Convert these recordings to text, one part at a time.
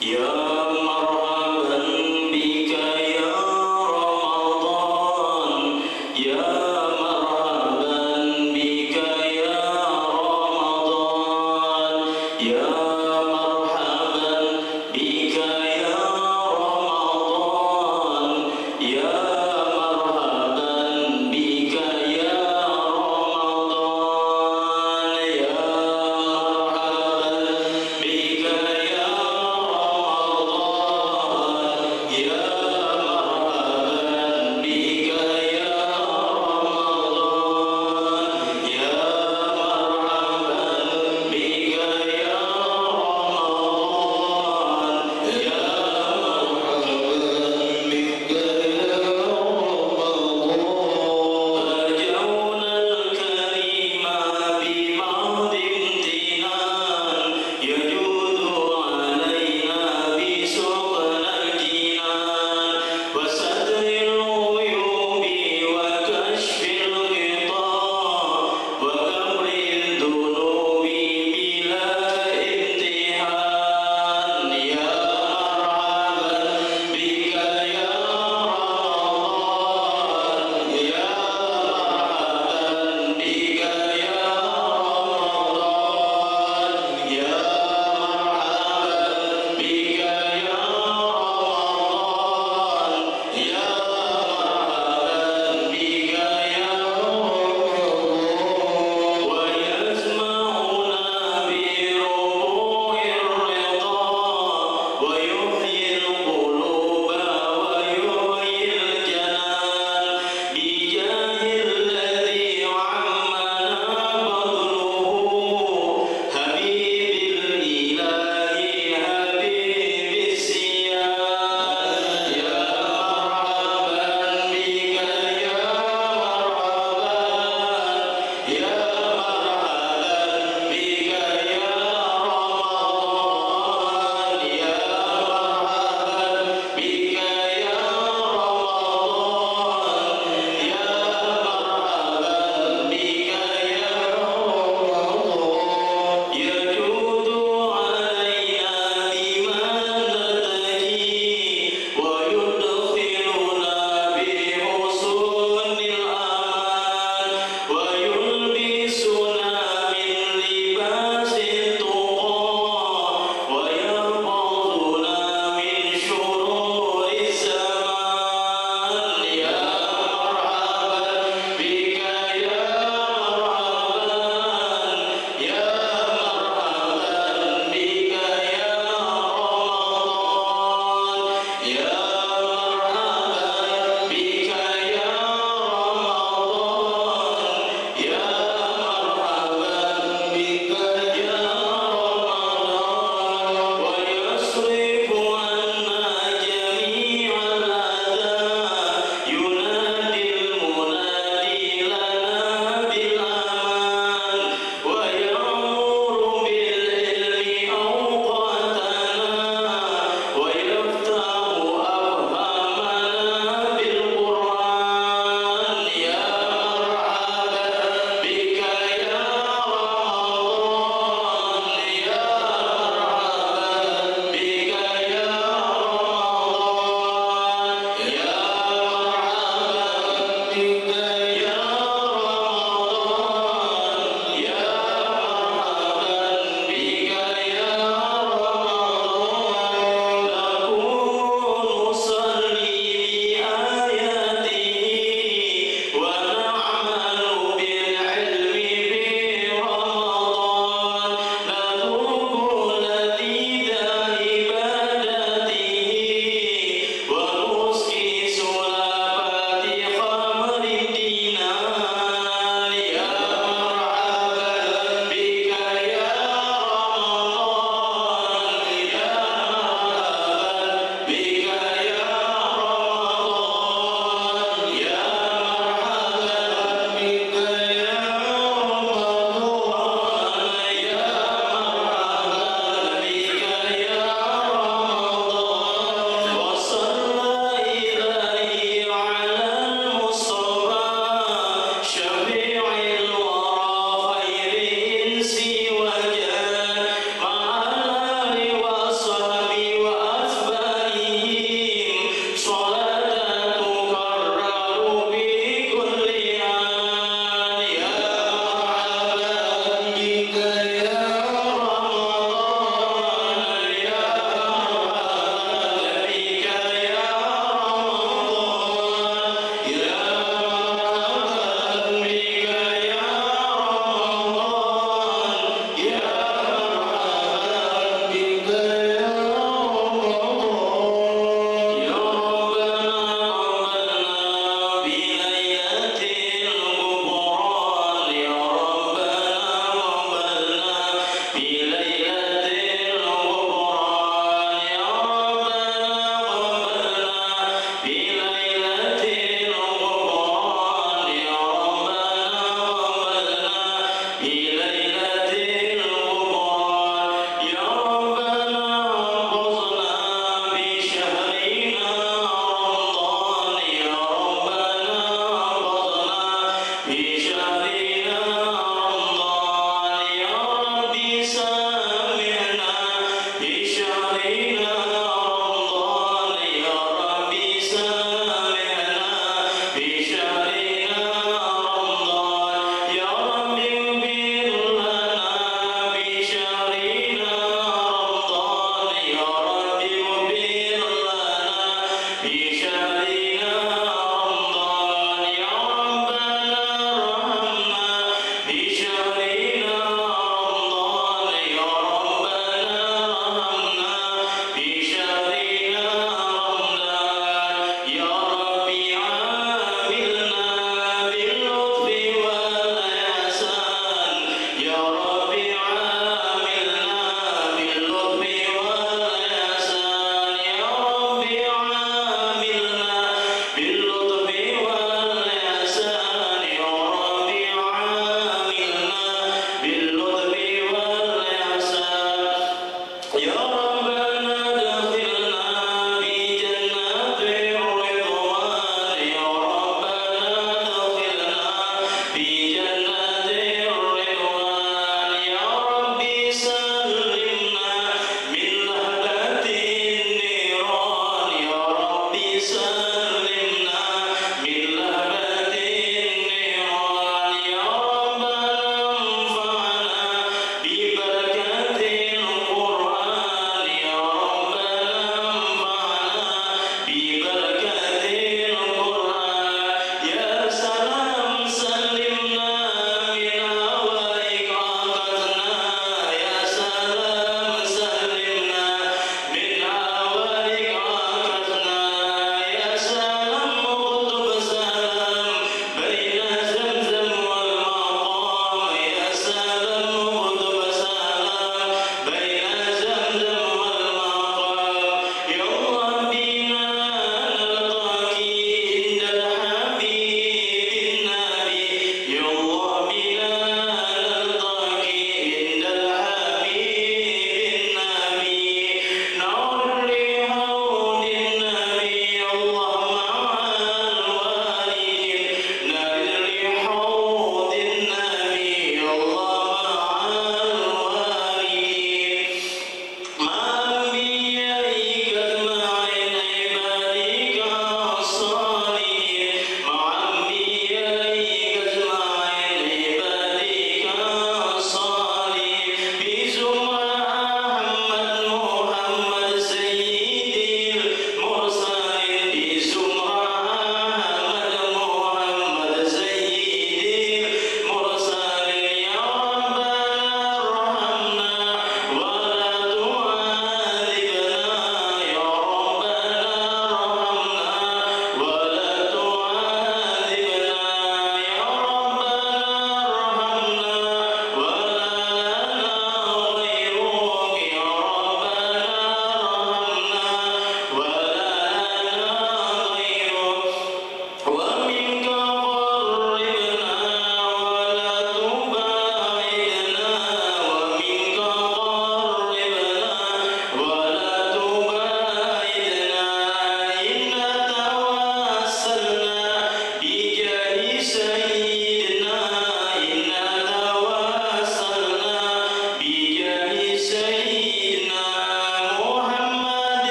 Ya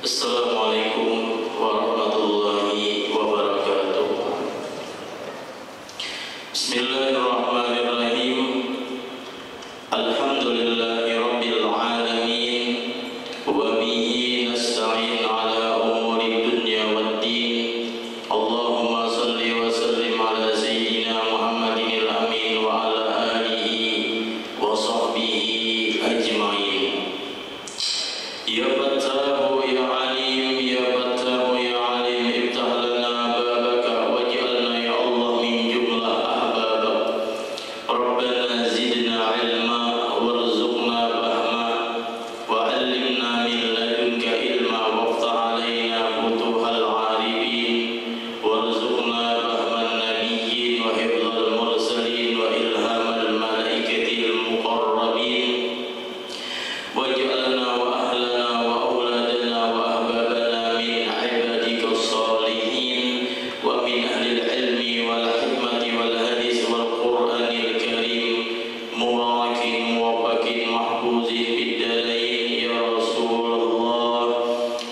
Assalamualaikum warahmatullahi wabarakatuh. Bismillahirrahmanirrahim. Alhamdulillahi rabbil alamin. Wa bihi nasta'in ala umuri dunya waddin. Allahumma salli wa sallim ala sayyidina Muhammadin al-amin wa ala alihi wa sahbihi ajma'in. Ya Fattahu ya Alim, ya Fattahu ya Alim, iftah lana babaka waj'alna ya Allah min jumlah ahbabak. Rabbana zidna ilma warzuqna fahma wa 'allimna min ladunka ilma waftah 'alaina futuhal 'arifin warzuqna fahman nabiyyin wa hifdzal mursalin wa ilhamal malaikatil muqarrabin waj'alna wa ahlana wa auladana wa ahbabana min ibadika as-salihin wa min ahlil ilmi wal hikmati wal hadis wal qur'anil karim mubarakin muwaffakin mahfuzin bid darain ya Rasulullah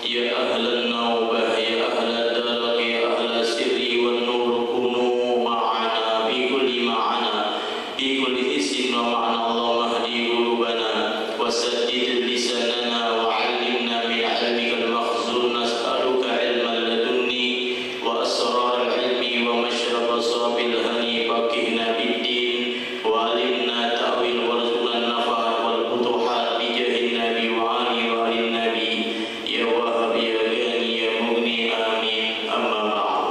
ya ahlan naubah ya ahlan darak ya ahlan sirri wan nur kunu ma'ana bi kulli ma'ana bi kulli hisin wa ma'ana Allahumma hdi qulubana وسدد لساننا وعلمنا من علمك المخزون نسألك علم لدني وأسرار العلم ومشرب صاب الهني فقهنا بالدين وعلمنا تأويل وارزقنا النفع والفتوحات بجاه النبي وعلي وآل النبي يا وهاب يا غني يا مغني آمين. أما بعد.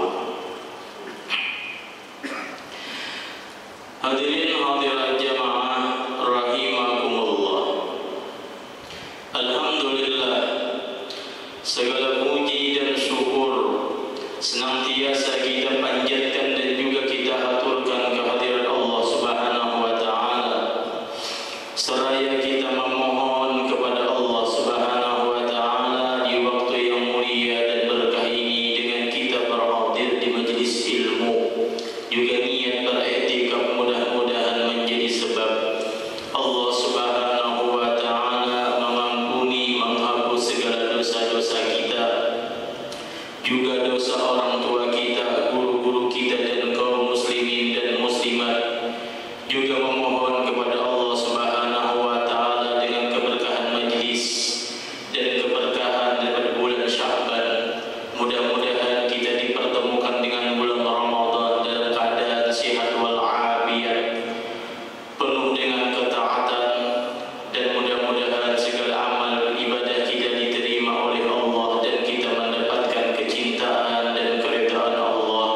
Hadirin hadirat jamaah rahimakumullah. Alhamdulillah, segala puji dan syukur senantiasa kita panjatkan dan juga kita haturkan kehadirat Allah Subhanahu wa taala. Seraya kita memohon kepada Allah Subhanahu wa taala di waktu yang mulia dan berkah ini dengan kita berhadir di majelis ilmu, juga niat beriktikaf mudah-mudahan menjadi sebab Allah Subhanahu wa taala menghapus segala dosa-dosa kita, juga dosa orang tua kita, guru-guru kita dan kaum muslimin dan muslimat. Juga memohon kepada Allah Subhanahu wa taala dengan keberkahan majlis dan keberkahan daripada bulan Sya'ban, mudah-mudahan kita dipertemukan dengan bulan Ramadan dalam keadaan sehat wal afiat, penuh dengan ketaatan, dan mudah-mudahan segala amal ibadah kita diterima oleh Allah dan kita mendapatkan kecintaan dan keridhaan Allah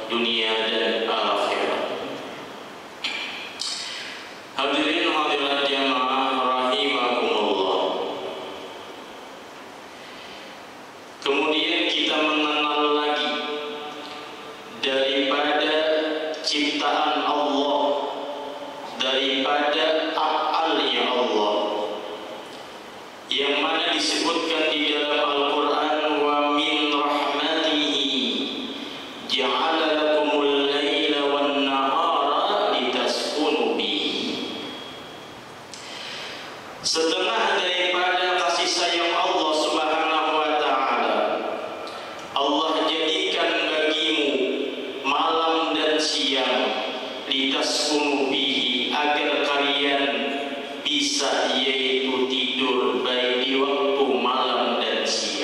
dunia dan akhirat. Hadirin hadirat jamaah rahimakumullah. Kemudian kita mengenal lagi daripada ciptaan Allah, daripada af'alnya Allah, yang mana disebutkan di dalam Al-Quran, wa min rahmatihi ja'ala lakumul laila wan nahara litaskunu bihi. Setengah daripada kasih sayang Allah Subhanahu wa taala, Allah jadikan bagimu malam dan siang litaskunu bihi, agar kalian bisa yaitu tidur baik di waktu malam dan siang.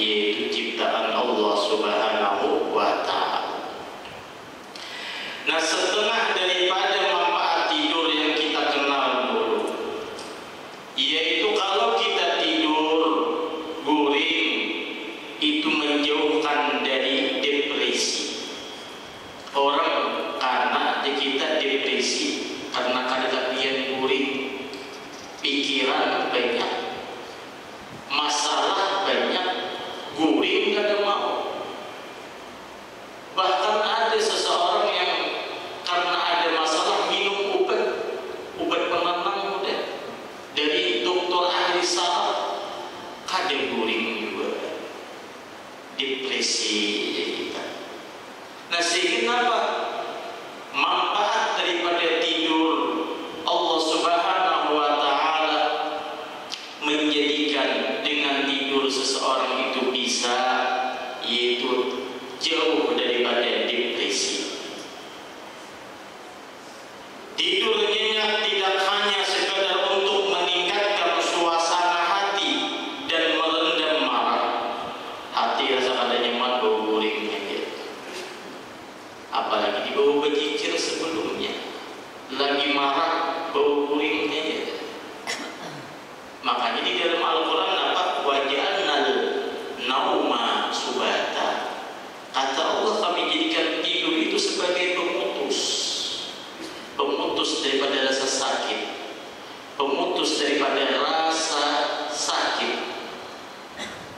yaitu ciptaan Allah Subhanahu wa Ta'ala. Nah, setengah daripada manfaat tidur yang kita kenal dulu, yaitu kalau kita tidur guring itu menjauhkan dari depresi. Orang karena kita depresi karena kelebihan guring, pikiran banyak, masalah banyak, guring gak ada mau. Bahkan ada seseorang yang karena ada masalah minum obat penenang udah dari dokter ahli saraf, kadang guring juga, depresi aja kita. Nah, sehingga apa? Manfaat daripada tidur, Allah Subhanahu wa Ta'ala menjadikan dengan tidur seseorang itu bisa, yaitu jauh daripada depresi. Tidur nyenyak tidak hanya sekadar untuk meningkatkan suasana hati dan meredam marah. Hati rasa kadang nyaman, bau guring aja. Apalagi dibawa berzikir sebelumnya, lagi marah, bau guring aja. Makanya di dalam Al-Quran apa? Waj'alnal nauma subata. Kata Allah, kami jadikan tidur itu sebagai pemutus daripada rasa sakit, pemutus daripada rasa sakit,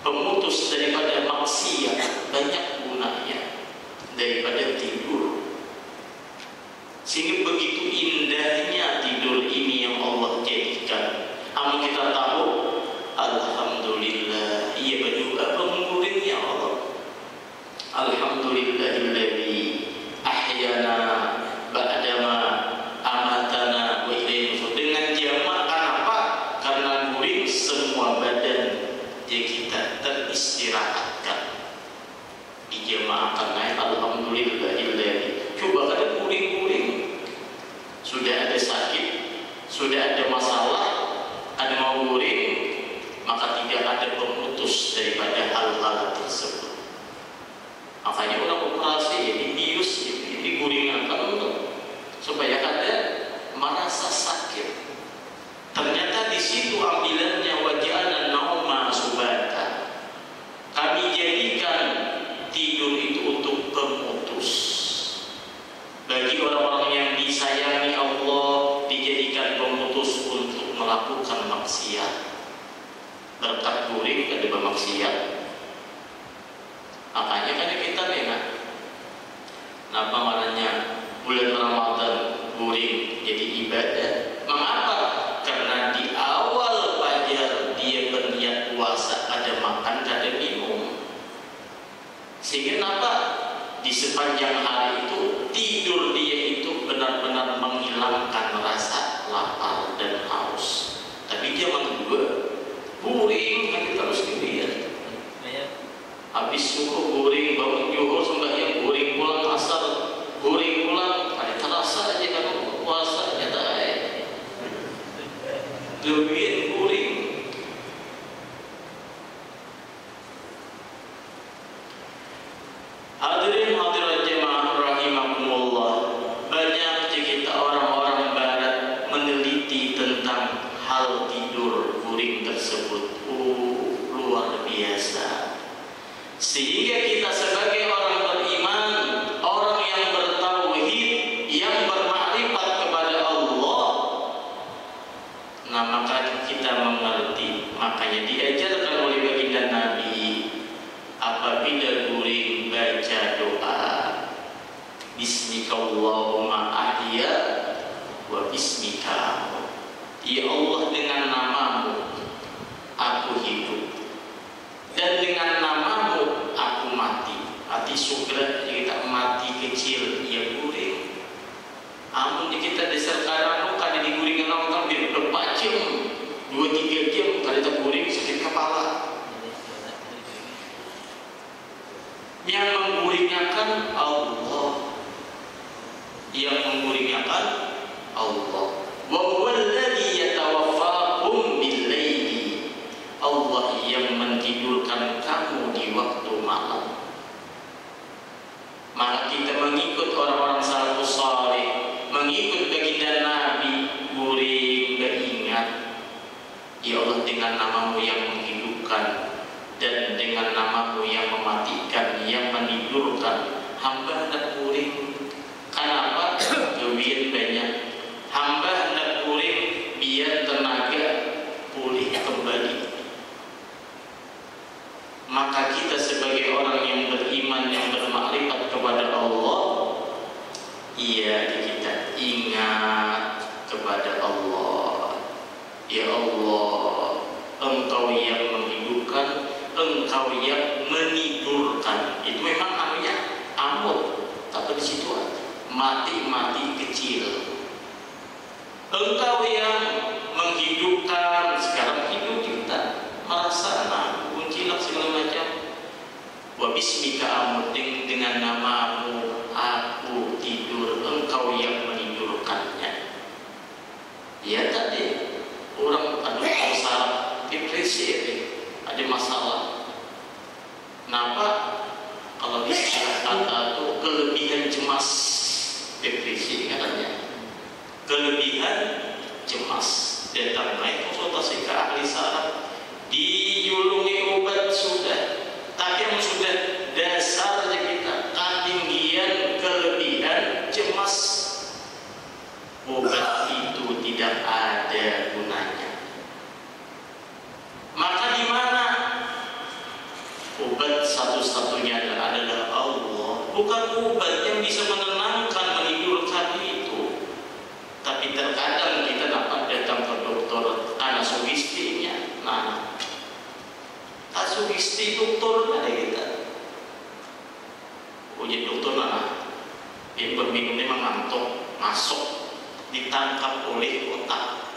pemutus daripada maksiat. Banyak gunanya daripada tidur. Sehingga begitu indahnya tidur ini yang Allah jadikan. Amal kita tahu, alhamdulillah, iya berdoa pengurin ya Allah. Alhamdulillahilladzi ahyana ba'dama amatana wa ilaihi nusyur. Dengan jamak, kenapa? Karena guring semua badan yang kita teristirahatkan, dijamaahkan. Alhamdulillahilladzi. Coba kada guring-guring, sudah ada sakit, sudah ada masalah, ada mau guring, maka tidak ada pemutus daripada hal-hal tersebut. Makanya orang operasi dibius, diguringakan supaya ada merasa sakit. Ternyata di situ ambilannya waj'alna nauma subata. Kami jadikan tidur itu untuk pemutus. Bagi orang-orang yang disayangi Allah, dijadikan pemutus untuk melakukan maksiat. Berkat guring ada bermaksiat. Makanya kan kita dengar, kenapa maknanya bulan Ramadan guring jadi ibadah? Mengapa? Karena di awal fajar dia berniat puasa, ada makan, ada minum. Sehingga kenapa? Di sepanjang hari itu tidur dia itu benar-benar menghilangkan rasa lapar dan haus. Tapi zaman dulu guring kan terus dilihat. Habis subuh guring, bangun zuhur sembahyang guring, pulang asar guring, pulang ada terasa aja kan puasa aja dah. Lebihin guring. Hadirin hadirat jemaah rahimakumullah, banyak kita orang-orang barat meneliti tentang hal tidur guring tersebut. Luar biasa. Sehingga kita sebagai orang beriman, orang yang bertauhid, yang bermakrifat kepada Allah, nah maka kita mengerti. Makanya diajarkan oleh baginda Nabi, apabila guring baca doa, Bismikallahumma ahya wa bismika. Ya Allah, dengan namamu aku hidup, dan dengan namamu aku mati. Mati sugrat kita mati kecil ya guring. Amun kita dasar sekarang kada diguring nang biar 4 jam, 2-3 jam kada guring sakit kepala. Yang mengguringakan Allah, yang mengguringakan Allah. Wa huwallazi yatawaffakum bil-laili. Allah yang mentidurkan kamu di Ya Allah, dengan nama-Mu yang menghidupkan dan dengan nama-Mu yang mematikan, yang menidurkan, hamba hendak puring. Kenapa? Duit banyak. Hamba hendak puring biar tenaga pulih kembali. Maka kita sebagai orang yang beriman, yang bermakrifat kepada Allah, iya kita ingat kepada Allah. Ya Allah, Engkau yang menghidupkan, Engkau yang menidurkan. Itu memang namanya amut, tapi di situ mati-mati kecil. Engkau yang menghidupkan, sekarang hidup kita, merasa kuncilah segala macam. Wa bismika amuding, dengan nama-Mu aku tidur, Engkau yang menidurkannya. Ya tadi orang masalah depresi, ada masalah. Kenapa? Kalau istilah kata itu kelebihan cemas, depresi katanya. Kelebihan cemas, datang naik konsultasi ke ahli saraf, dijulungi obat sudah, tapi yang sudah dasar saja kita ketinggian kelebihan cemas, obat itu tidak ada gunanya. Maka di mana obat satu-satunya adalah Allah, bukan obat yang bisa menenangkan, menidurkan itu. Tapi terkadang kita dapat datang ke dokter, ada sugestinya. Nah, sugesti dokter ada kita. Uji dokter mana? Ini berminumnya mengantuk, masuk, ditangkap oleh otak,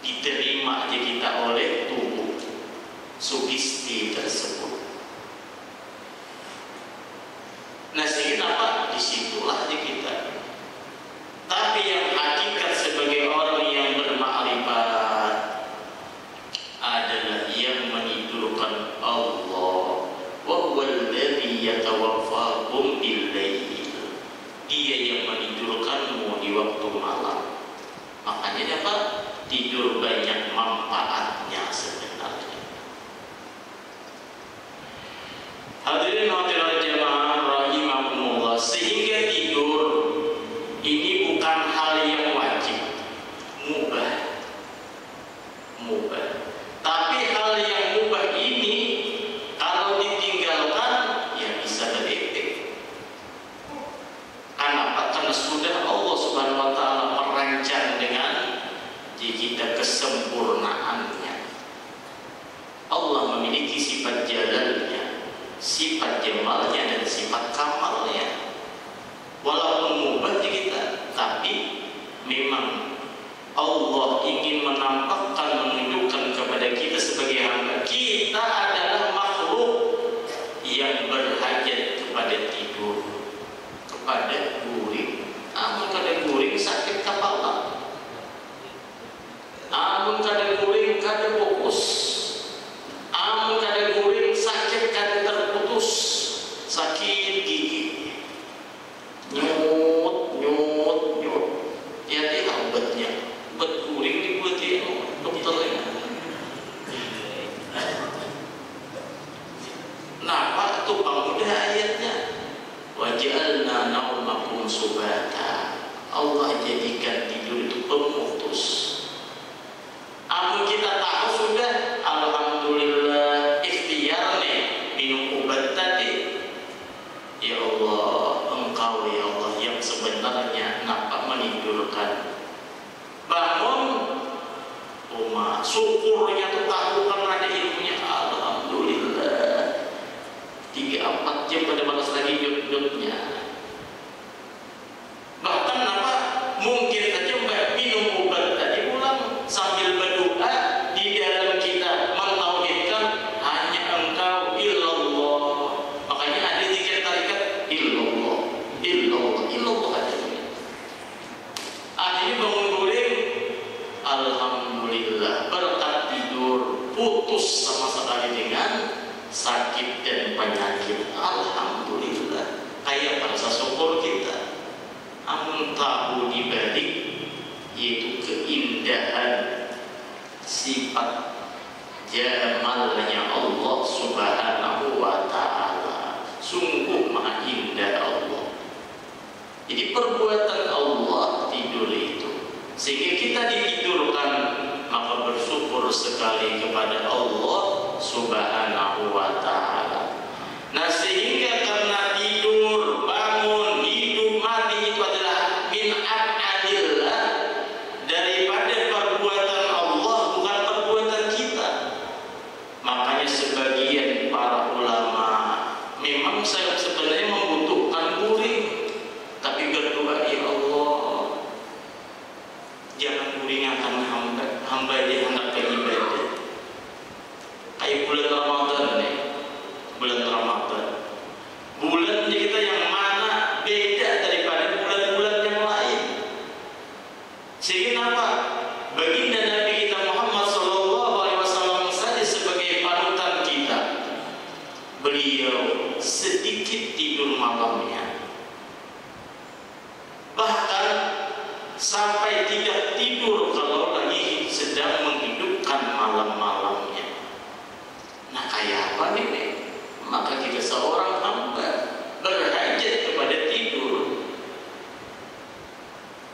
diterima aja kita oleh tubuh sugesti tersebut. Nah, sehingga apa? Disitulah aja kita. Tapi yang hakikat sebagai orang yang bermakrifat adalah yang menidurkan Allah. Wa huwal ladzi yatawaffakum bil-lail. Dia yang menidurkanmu di waktu malam. Makanya apa? Tidur banyak manfaatnya sebenarnya. Hadirin hadirat jamaah rahimakumullah, sehingga tidur ini bukan hal yang wajib, mubah. Tapi hal yang mubah ini kalau ditinggalkan ya bisa berefek. Kenapa? Karena sudah Allah Subhanahu wa taala merancang dengan di kita kesempurnaannya. Allah memiliki sifat jalalnya, sifat jamalnya, dan sifat kamalnya. Walaupun mubah di kita, tapi memang Allah ingin menampakkan, menunjukkan kepada kita sebagai hamba, kita adalah makhluk yang berhajat kepada tidur, kepada guring. Amun kada guring sakit kepala, amun kada guring kada fokus, amun kada guring sakit kada terputus, sakit gigi, nyut. Ya dia obatnya, obat guring dibuat ya dokternya. Napa tuh bangun ayatnya? Waj'alna naumakum subata. Allah jadikan tidur itu pemutus. Amun kita tahu sudah, alhamdulillah ikhtiar nih minum obat tadi. Ya Allah, Engkau ya Allah yang sebenarnya nampak menidurkan. Bangun, syukurnya tuh tahu kan ada ilmunya. Alhamdulillah. 3-4 jam pada batas lagi hidup-hidupnya. Bahkan apa? Mungkin saja minum obat tadi ulang sambil berdoa di dalam kita mentauhidkan hanya Engkau illallah. Makanya ada zikir tarikat illallah ada. Akhirnya bangun guling, alhamdulillah berkat tidur putus sama sekali dengan sakit dan penyakit. Alhamdulillah, kayak rasa syukur kita. Amun tahu dibalik yaitu keindahan sifat jamalnya Allah Subhanahu wa ta'ala. Sungguh maha indah Allah. Jadi perbuatan Allah tidur itu, sehingga kita ditidurkan, maka bersyukur sekali kepada Allah Subhanahu wa ta'ala. Nah, sehingga karena tidur, bangun, hidup, mati itu adalah min af'alillah, daripada perbuatan Allah, bukan perbuatan kita. Makanya sebagian para ulama memang saya sebenarnya membutuhkan guring, tapi berdoa, ya Allah, jangan guringakan hamba di hendak beribadah. Kayak bulan Ramadan nih, bulan Ramadan, bulan kita yang mana beda daripada bulan-bulan yang lain. Sehingga apa? Baginda Nabi kita Muhammad SAW saja sebagai panutan kita, beliau sedikit tidur malamnya, bahkan sampai tidak tidur kalau lagi sedang menghidupkan malam-malamnya. Nah, kayak apa nih? Maka kita seorang hamba berhajat kepada tidur.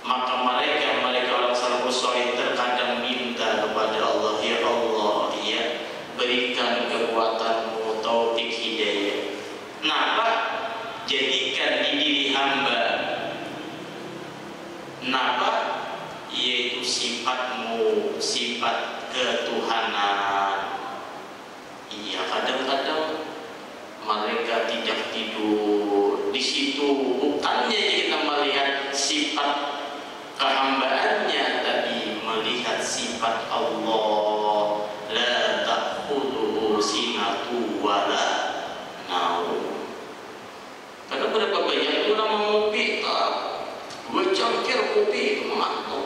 Maka mereka orang salafus saleh terkadang minta kepada Allah, ya Allah, ya, berikan kekuatanmu, taufik hidayah. Nah, Pak, jadikan di diri hamba napa, yaitu sifatmu, sifat ketuhanan. Iya, kadang-kadang mereka tidak tidur. Di situ bukannya kita melihat sifat kehambaannya, tapi melihat sifat Allah. La ta'khudhuhu sinatu wa la naum. Karena berapa banyak orang ngopi, gue cangkir kopi mantap.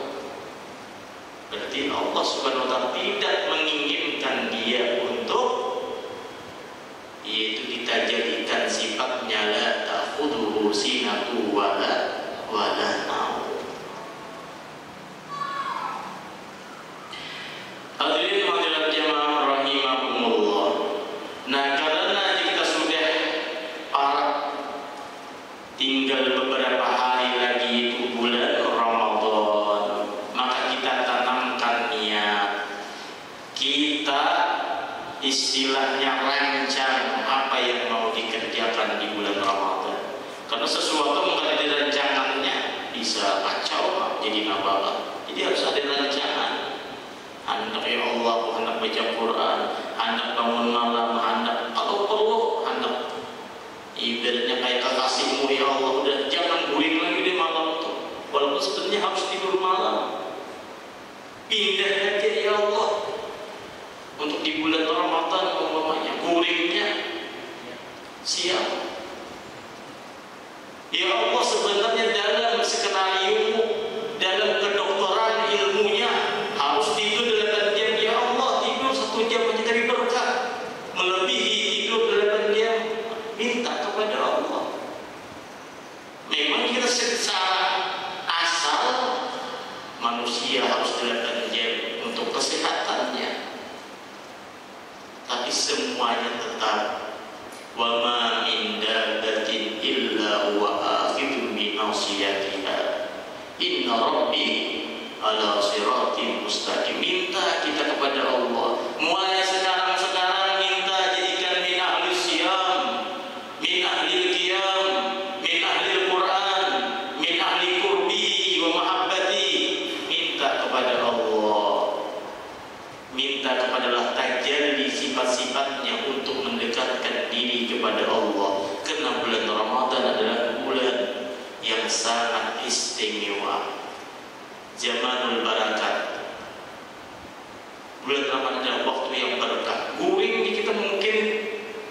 Berarti Allah Subhanahu wa ta'ala tidak menginginkan dia untuk, yaitu kita jadikan sifatnya la ta'khudhuhu sinatu wa la naum. Hadirin hadirat jamaah rahimakumullah. Nah, karena kita sudah tinggal beberapa hari lagi itu bulan Ramadan, maka kita tanamkan niat, kita istilahnya rancang apa yang mau dikerjakan di bulan Ramadan. Karena sesuatu kalau direncanakannya bisa kacau, jadi nabala. Jadi harus ada rancangan. Hendak ya Allah, hendak baca Quran, hendak bangun malam, hendak kalau perlu, hendak ibaratnya kayak kekasihmu, ya Allah, udah jangan guring lagi di malam tuh. Walaupun sebenarnya harus tidur malam, pindah aja ya Allah. Untuk di bulan Ramadan umpamanya guringnya siap. Ya Allah, sebenarnya dalam skenario, dalam kedokteran ilmunya harus tidur 8 jam. Ya Allah, tidur 1 jam aja tapi berkah, melebihi tidur 8 jam. Minta kepada Allah. Memang kita secara asal manusia harus 8 jam untuk kesehatannya, tapi semuanya tetap wa ma min dabbatin illa huwa akhidun bi nasiyatiha inna rabbi ala siratin mustaqim. Minta kita kepada Allah mulai sekarang minta jadikan min ahli siyam, min ahli qiyam, min ahli Quran, min ahli qurbi wa mahabbati. Minta kepada Allah, minta kepada Allah tajalli sifat-sifatnya untuk mendekatkan diri kepada Allah. Karena bulan Ramadan adalah bulan yang sangat istimewa, zamanul barakat. Bulan Ramadan adalah waktu yang berkah. Guring kita mungkin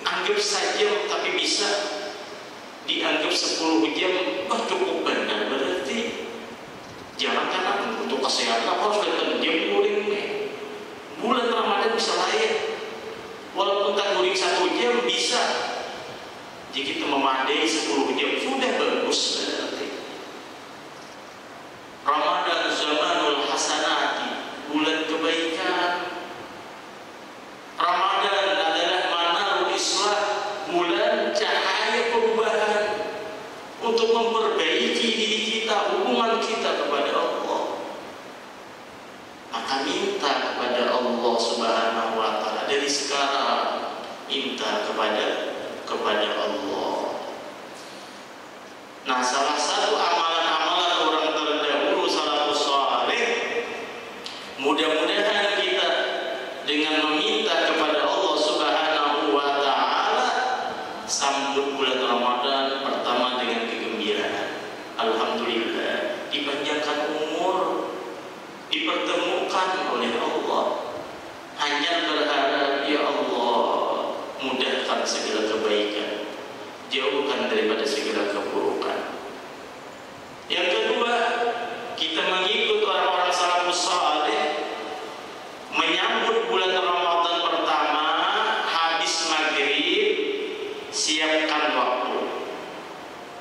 anggap saja, tapi bisa dianggap 10 jam cukup benar. Berarti jangan untuk kesehatan harus 8 jam guring. Bulan Ramadan bisa layak, walaupun tak guring 1 jam bisa. Jika kita memadai 10 jam sudah bagus berarti. Ramadan zamanul hasanati, bulan kebaikan. kepada Allah. Nah, salah satu amalan-amalan orang terdahulu salafus saleh, mudah-mudahan kita dengan meminta kepada Allah Subhanahu wa taala sambut bulan Ramadan pertama dengan kegembiraan. Alhamdulillah, dipanjangkan umur, dipertemukan oleh Allah. Hanya berharap, ya Allah, mudahkan segala kebaikan, jauhkan daripada segala keburukan. Yang kedua, kita mengikut orang-orang salafus saleh menyambut bulan Ramadan pertama. Habis maghrib, siapkan waktu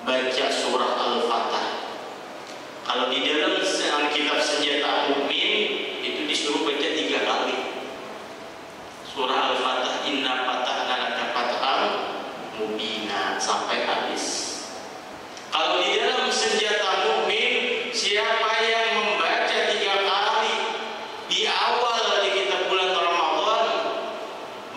baca surah Al-Fatah. Kalau di dalam kitab Senjata Mukmin itu disuruh baca 3 kali surah Al-Fatah, inna fatahna laka fathan mubina, sampai habis. Kalau di dalam Senjata Mukmin, siapa yang membaca 3 kali di awal di kitab bulan Ramadan,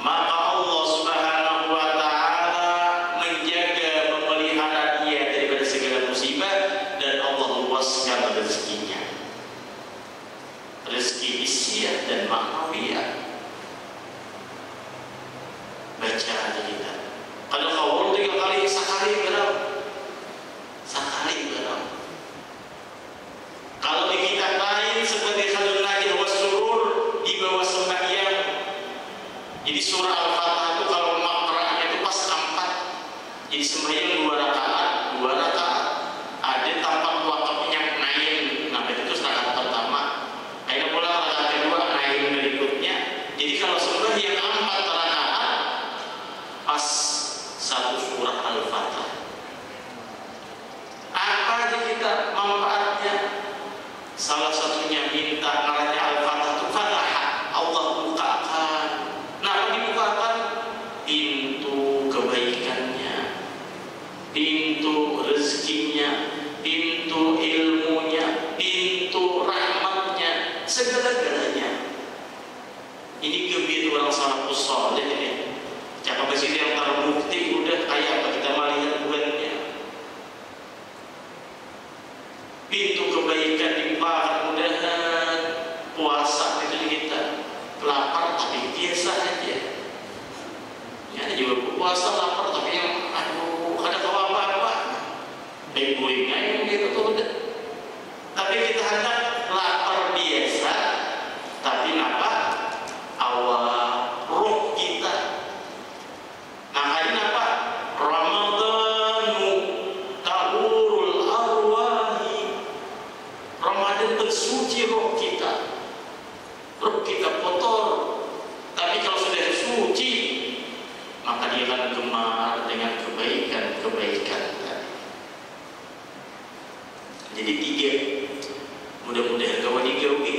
maka Allah Subhanahu wa taala menjaga, memelihara dia daripada segala musibah, dan Allah luaskan rezekinya, rezeki hisiah dan ma'nawiyah. Baca aja kita. Kalau kau 3 kali, sekali berapa? Sekali berapa? Kalau di kitab lain seperti Khalul Najih was-Surur di bawah sembahyang. Jadi surah Al-Fatah itu kalau makranya itu pas 4. Jadi sembahyang 2 rakaat, 2 rakaat. Ada tampak waktunya naik. Nah, itu rakaat pertama. Kayak pula rakaat kedua naik berikutnya. Jadi kalau sembahyang 4 rakaat pas 1 surah Al-Fatah. Apa aja kita manfaatnya? Salah satunya minta ngaranya Al-Fatah itu Fatah, Allah bukakan. Nah, dibukakan pintu kebaikannya, pintu rezekinya, pintu ilmunya, pintu rahmatnya, segala-galanya. Ini kebiasaan orang salafus saleh ini. Cakap sini yang terbukti udah kayak apa kita melihat bulannya. Pintu kebaikan dibuka, mudahan puasa itu kita lapar tapi biasa aja. Ya, ada juga puasa lapar tapi yang aduh ada apa-apa. Baik-baiknya yang gitu tuh udah. Tapi kita hendak lapar biasa, tapi apa? Awal roh kita. Makanya apa? Ramadanu tahurul arwahi. Ramadan bersuci roh kita. Roh kita kotor. Tapi kalau sudah suci, maka dia akan gemar dengan kebaikan-kebaikan. Jadi 3. Mudah-mudahan kawan digawi.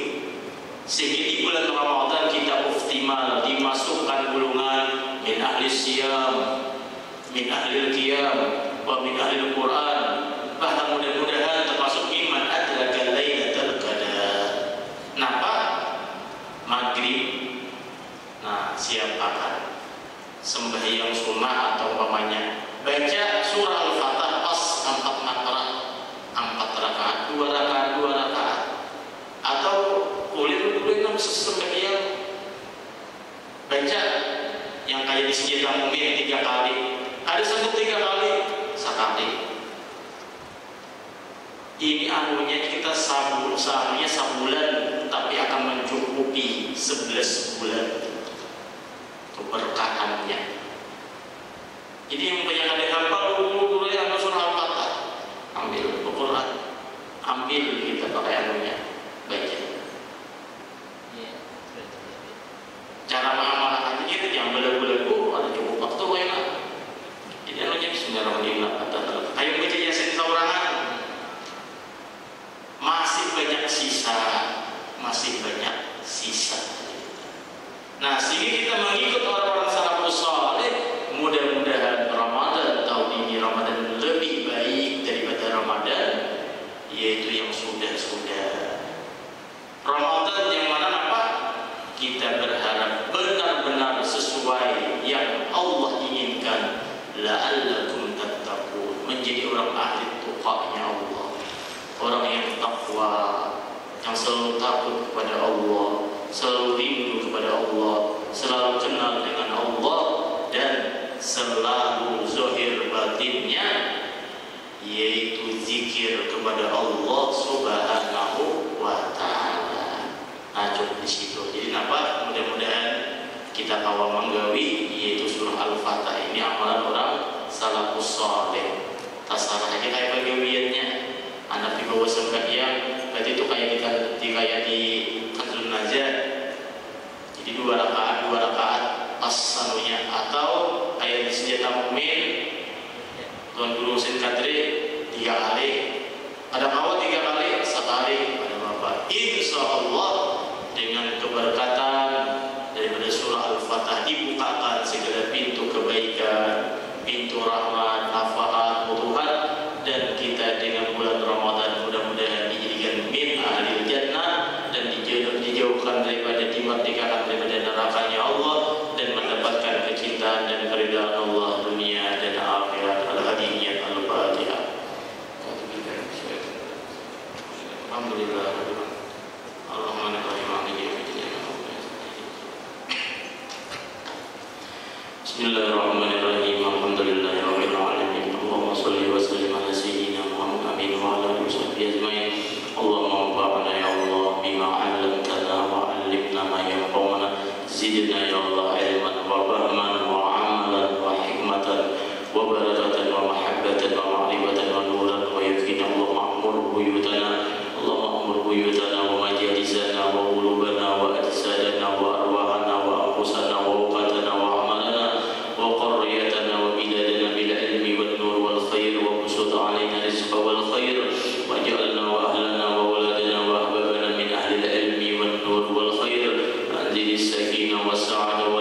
Sehingga di bulan Ramadan kita optimal, dimasukkan golongan min ahli siyam, min ahli qiyam, wa min ahli Quran. Bahkan mudah-mudahan termasuk iman adraka lailatul qadar. Napa? Maghrib. Nah, siapkan sembahyang sunnah atau umpamanya baca surah Al-Fatah pas 4 rakaat, 4 rakaat, 2 rakaat, 2 rakaat, atau kulit-kulit sembahyang baca yang kayak di Senjata Mukmin 3 kali. Ada satu 3 kali, sekali. Ini anunya kita seharusnya sebulan, tapi akan mencukupi 11 bulan keberkahannya. Jadi yang banyak ada hafal dulu yang surah Al-Fatah, ambil Al-Quran, ambil kita pakai anunya, baca. Cara mengamalkan itu yang belagu-belagu ada cukup waktu enak. Jadi anunya Bismillahirrahmanirrahim. Ayo baca Yasin saurangan. Masih banyak sisa. Nah, sehingga kita mengikut orang-orang salafus saleh, mudah-mudahan Ramadan tahun ini Ramadan lebih baik daripada Ramadan yaitu yang sudah-sudah. Ramadan yang mana apa? Kita berharap benar-benar sesuai yang Allah inginkan la'allakum tattaqun, menjadi orang ahli tuqanya Allah, orang yang takwa, yang selalu takut kepada Allah, selalu rindu kepada Allah, selalu kenal dengan Allah, dan selalu zahir batinnya yaitu zikir kepada Allah Subhanahu wa Ta'ala. Nah, cukup di situ. Jadi nampak, mudah-mudahan kita kawal menggawi yaitu surah Al-Fatah ini amalan orang salafus saleh. Tasarah aja kayak penggawiannya. Anak di bawah sembahyang, berarti itu kayak di Kanzun Najah. Jadi dua rakaat pas sanunya, atau kayak di senjata mukmin Tuan Guru Husin Kadri 3 kali, ada kawat 3 kali, sekali pada Bapak. Insya Allah dengan keberkatan daripada surah Al-Fatah dibukakan segala pintu kebaikan, pintu rahmat, nafaat, mutuhat, dan kita dengan bulan Ramadan mudah-mudahan dijadikan min ahli jannah dan dijauhkan daripada dimerdekakan daripada nerakanya Allah dan mendapatkan kecintaan dan keridhaan Allah dunia dan akhirat. Al-Hadiyat Al-Fatihah. Alhamdulillah. Bismillahirrahmanirrahim. Alhamdulillahirabbil alamin. Allahumma shalli wa sallim ala sayyidina Muhammadin wa ala alihi washabbihi ajmain. Allahumma anfa'na ya Allah bima 'allamtana wa 'allimna ma yanfa'una. Zidna ya Allah ilman wa fahman wa 'amalan wa hikmatan wa barakatan wa mahabbatan wa ma'rifatan wa nuran wa yaqina. Allahumma amur buyutana, Allahumma amur buyutana wa majalisana wa qulubana wa ajsadana wa arwahana wa anfusana wa awqatana wa amalana wa qarriyatana wa biladana bil ilmi wan nur wal khair wa busut alaina rizqa wal khair wa ja'alna wa ahlana wa waladana wa ahbabana min ahli al ilmi wan nur wal khair anzil as-sakinah was sa'adah